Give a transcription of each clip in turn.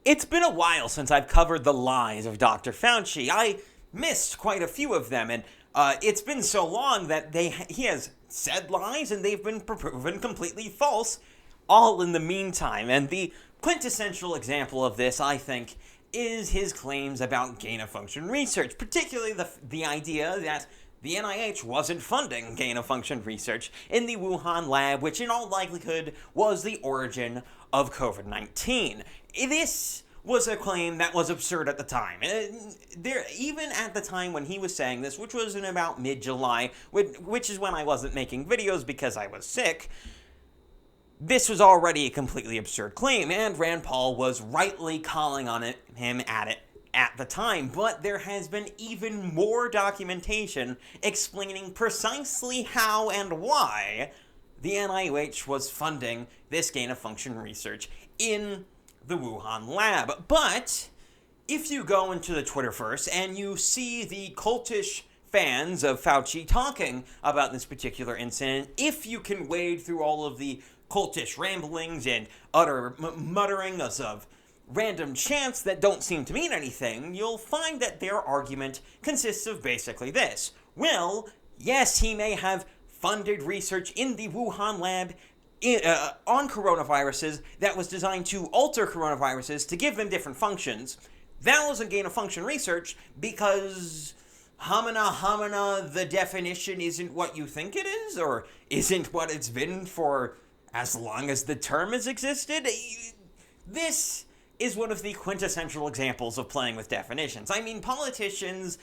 It's been a while since I've covered the lies of Dr. Fauci. I missed quite a few of them, and it's been so long that he has said lies and they've been proven completely false, all in the meantime. And the quintessential example of this, I think, is his claims about gain-of-function research, particularly the idea that the NIH wasn't funding gain-of-function research in the Wuhan lab, which in all likelihood was the origin of COVID-19. This was a claim that was absurd at the time. Even at the time when he was saying this, which was in about mid-July, which is when I wasn't making videos because I was sick, this was already a completely absurd claim, and Rand Paul was rightly calling on him at it at the time. But there has been even more documentation explaining precisely how and why the NIH was funding this gain-of-function research in the Wuhan lab. But if you go into the Twitterverse and you see the cultish fans of Fauci talking about this particular incident, if you can wade through all of the cultish ramblings and utter mutterings of random chants that don't seem to mean anything, you'll find that their argument consists of basically this. Well, yes, he may have funded research in the Wuhan lab on coronaviruses that was designed to alter coronaviruses to give them different functions. That wasn't gain-of-function research because homina, the definition isn't what you think it is, or isn't what it's been for as long as the term has existed. This is one of the quintessential examples of playing with definitions. I mean, politicians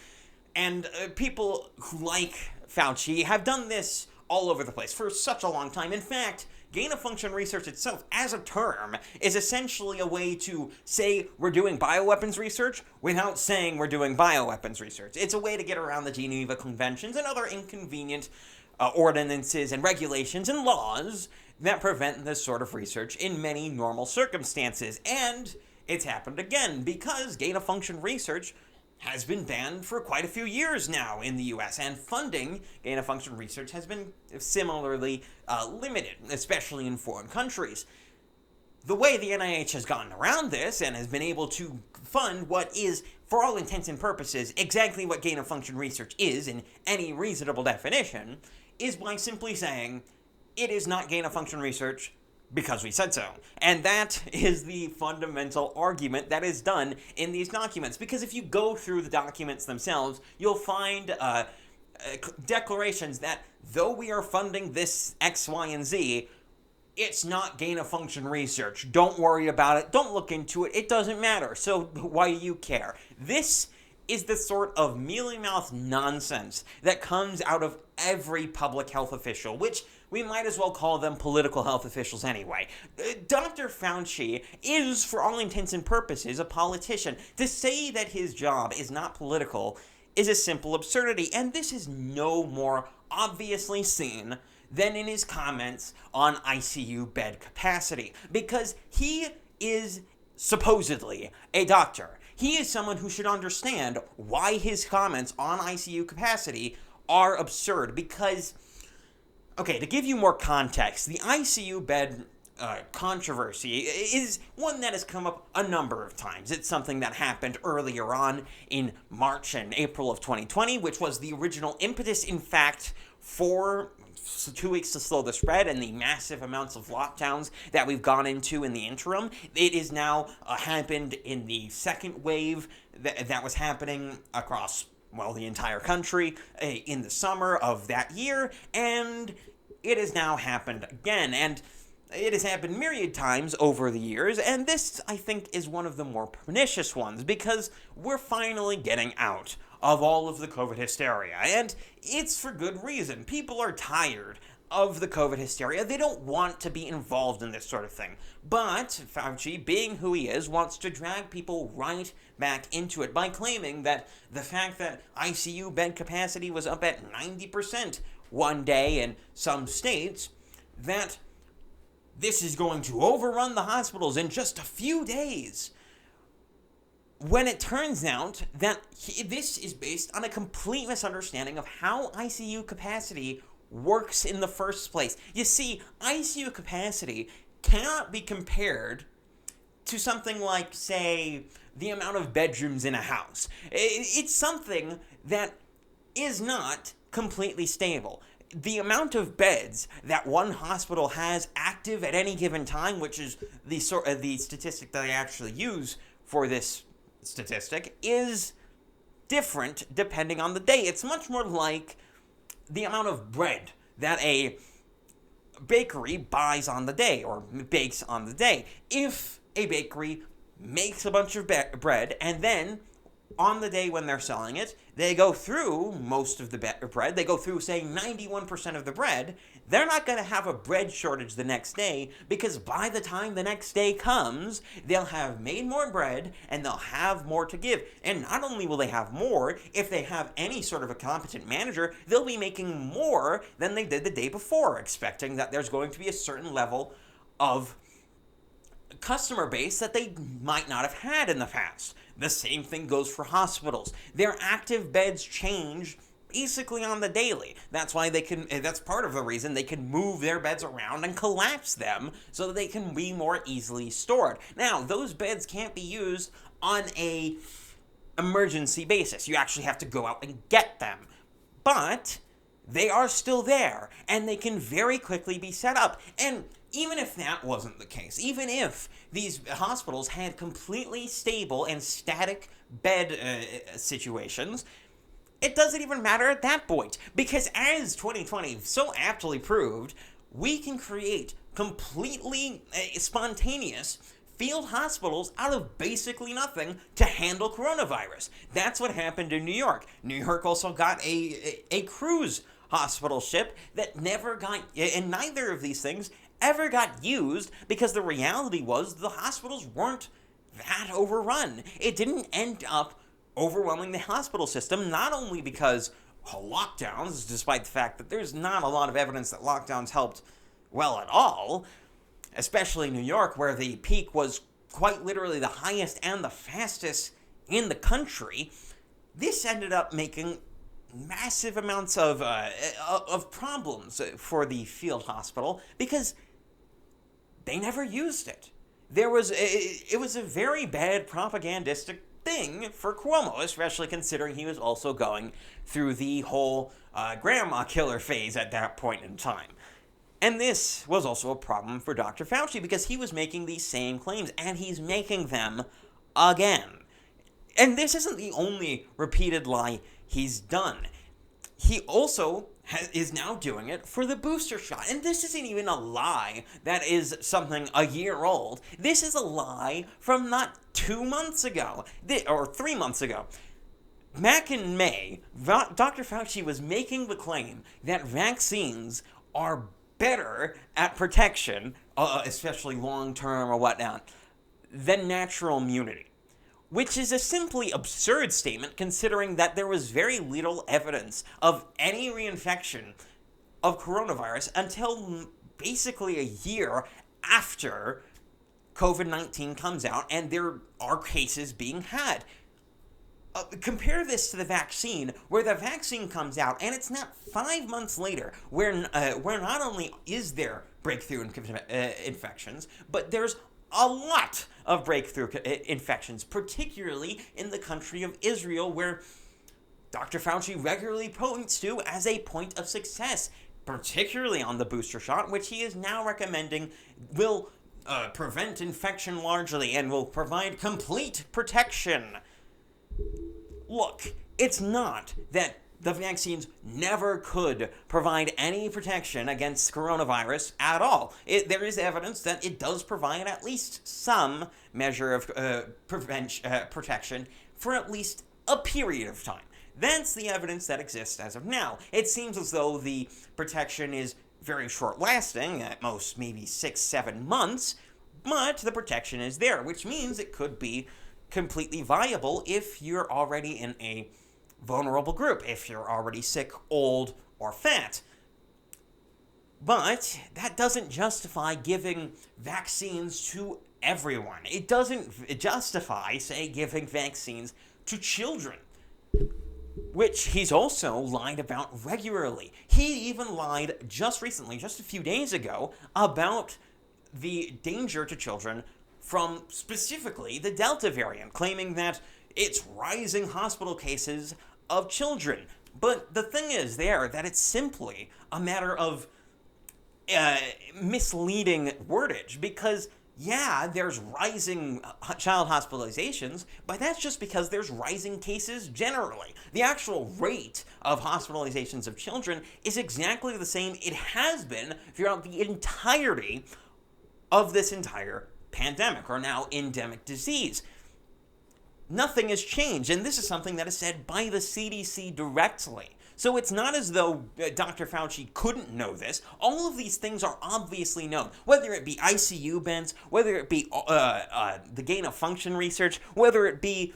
and people who like Fauci have done this all over the place for such a long time. In fact, gain-of-function research itself, as a term, is essentially a way to say we're doing bioweapons research without saying we're doing bioweapons research. It's a way to get around the Geneva Conventions and other inconvenient ordinances and regulations and laws that prevent this sort of research in many normal circumstances. And it's happened again because gain-of-function research has been banned for quite a few years now in the US, and funding gain-of-function research has been similarly limited, especially in foreign countries. The way the NIH has gotten around this and has been able to fund what is, for all intents and purposes, exactly what gain-of-function research is in any reasonable definition, is by simply saying, it is not gain-of-function research because we said so. And that is the fundamental argument that is done in these documents. Because if you go through the documents themselves, you'll find declarations that though we are funding this X, Y, and Z, it's not gain-of-function research. Don't worry about it. Don't look into it. It doesn't matter. So why do you care? This is the sort of mealy-mouthed nonsense that comes out of every public health official, which we might as well call them political health officials anyway. Dr. Fauci is, for all intents and purposes, a politician. To say that his job is not political is a simple absurdity, and this is no more obviously seen than in his comments on ICU bed capacity, because he is supposedly a doctor. He is someone who should understand why his comments on ICU capacity are absurd, because, okay, to give you more context, the ICU bed controversy is one that has come up a number of times. It's something that happened earlier on in March and April of 2020, which was the original impetus, in fact, for 2 weeks to slow the spread and the massive amounts of lockdowns that we've gone into in the interim. It is now happened in the second wave that was happening across, well, the entire country in the summer of that year, and it has now happened again, and it has happened myriad times over the years, and this, I think, is one of the more pernicious ones, because we're finally getting out of all of the COVID hysteria, and it's for good reason. People are tired of the COVID hysteria. They don't want to be involved in this sort of thing. But Fauci, being who he is, wants to drag people right back into it by claiming that the fact that ICU bed capacity was up at 90% one day in some states, that this is going to overrun the hospitals in just a few days, when it turns out that this is based on a complete misunderstanding of how ICU capacity works in the first place. You see, ICU capacity cannot be compared to something like, say, the amount of bedrooms in a house. It's something that is not completely stable. The amount of beds that one hospital has active at any given time, which is the statistic that I actually use for this statistic, is different depending on the day. It's much more like the amount of bread that a bakery buys on the day or bakes on the day. If a bakery makes a bunch of bread and then on the day when they're selling it, they go through most of the bread, they go through, say, 91% of the bread, they're not going to have a bread shortage the next day, because by the time the next day comes, they'll have made more bread and they'll have more to give. And not only will they have more, if they have any sort of a competent manager, they'll be making more than they did the day before, expecting that there's going to be a certain level of customer base that they might not have had in the past. The same thing goes for hospitals. Their active beds change basically on the daily. That's why that's part of the reason they can move their beds around and collapse them so that they can be more easily stored. Now, those beds can't be used on a emergency basis. You actually have to go out and get them. But they are still there, and they can very quickly be set up. And even if that wasn't the case, even if these hospitals had completely stable and static bed situations, it doesn't even matter at that point. Because as 2020 so aptly proved, we can create completely spontaneous field hospitals out of basically nothing to handle coronavirus. That's what happened in New York. New York also got a cruise hospital ship that never got, and neither of these things ever got used, because the reality was the hospitals weren't that overrun. It didn't end up overwhelming the hospital system, not only because lockdowns, despite the fact that there's not a lot of evidence that lockdowns helped well at all, especially New York, where the peak was quite literally the highest and the fastest in the country. This ended up making massive amounts of problems for the field hospital, because they never used it. It was a very bad propagandistic thing for Cuomo, especially considering he was also going through the whole grandma killer phase at that point in time. And this was also a problem for Dr. Fauci, because he was making these same claims, and he's making them again. And this isn't the only repeated lie he's done. He also is now doing it for the booster shot. And this isn't even a lie that is something a year old. This is a lie from not 2 months ago, or 3 months ago. Back in May, Dr. Fauci was making the claim that vaccines are better at protection, especially long-term or whatnot, than natural immunity. Which is a simply absurd statement, considering that there was very little evidence of any reinfection of coronavirus until basically a year after COVID-19 comes out and there are cases being had. Compare this to the vaccine, where the vaccine comes out and it's not 5 months later, where not only is there breakthrough infections, but there's a lot of breakthrough infections, particularly in the country of Israel, where Dr. Fauci regularly points to as a point of success, particularly on the booster shot, which he is now recommending will prevent infection largely and will provide complete protection. Look, it's not that the vaccines never could provide any protection against coronavirus at all. There is evidence that it does provide at least some measure of protection for at least a period of time. That's the evidence that exists as of now. It seems as though the protection is very short-lasting, at most maybe 6-7 months, but the protection is there, which means it could be completely viable if you're already in a vulnerable group, if you're already sick, old, or fat. But that doesn't justify giving vaccines to everyone. It doesn't justify, say, giving vaccines to children, which he's also lied about regularly. He even lied just recently, just a few days ago, about the danger to children from specifically the Delta variant, claiming that it's rising hospital cases of children. But the thing is that it's simply a matter of misleading wordage, because yeah, there's rising child hospitalizations, but that's just because there's rising cases generally. The actual rate of hospitalizations of children is exactly the same it has been throughout the entirety of this entire pandemic, or now endemic disease. Nothing has changed, and this is something that is said by the CDC directly. So it's not as though Dr. Fauci couldn't know this. All of these things are obviously known, whether it be ICU beds, whether it be the gain-of-function research, whether it be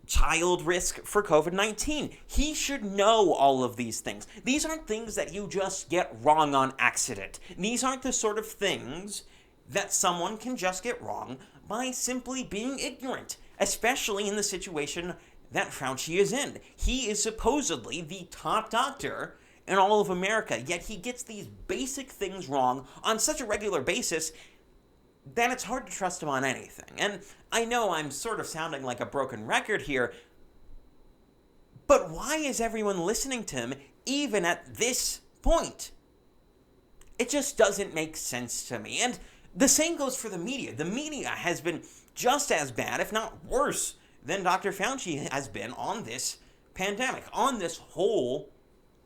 child risk for COVID-19. He should know all of these things. These aren't things that you just get wrong on accident. These aren't the sort of things that someone can just get wrong by simply being ignorant, especially in the situation that Fauci is in. He is supposedly the top doctor in all of America, yet he gets these basic things wrong on such a regular basis that it's hard to trust him on anything. And I know I'm sort of sounding like a broken record here, but why is everyone listening to him even at this point? It just doesn't make sense to me. And the same goes for the media. The media has been just as bad, if not worse, than Dr. Fauci has been on this pandemic, on this whole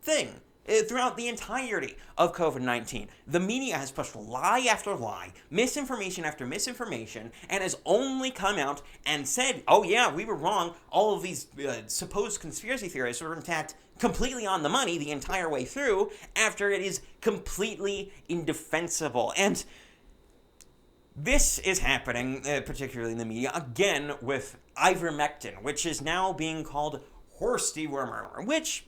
thing, throughout the entirety of COVID-19. The media has pushed lie after lie, misinformation after misinformation, and has only come out and said, oh yeah, we were wrong. All of these supposed conspiracy theorists were in fact completely on the money the entire way through, after it is completely indefensible. And this is happening, particularly in the media, again with ivermectin, which is now being called horse dewormer, which,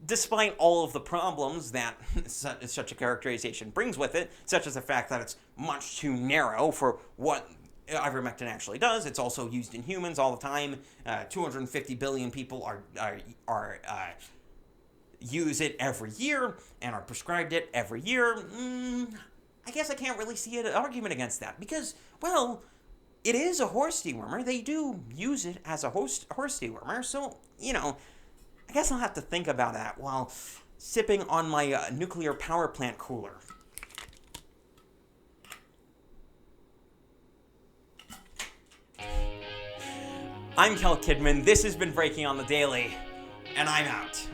despite all of the problems that such a characterization brings with it, such as the fact that it's much too narrow for what ivermectin actually does, it's also used in humans all the time. 250 billion people use it every year and are prescribed it every year. I guess I can't really see an argument against that because, well, it is a horse dewormer. They do use it as a horse dewormer, so, I guess I'll have to think about that while sipping on my nuclear power plant cooler. I'm KelKidman. This has been Breaking on the Daily, and I'm out.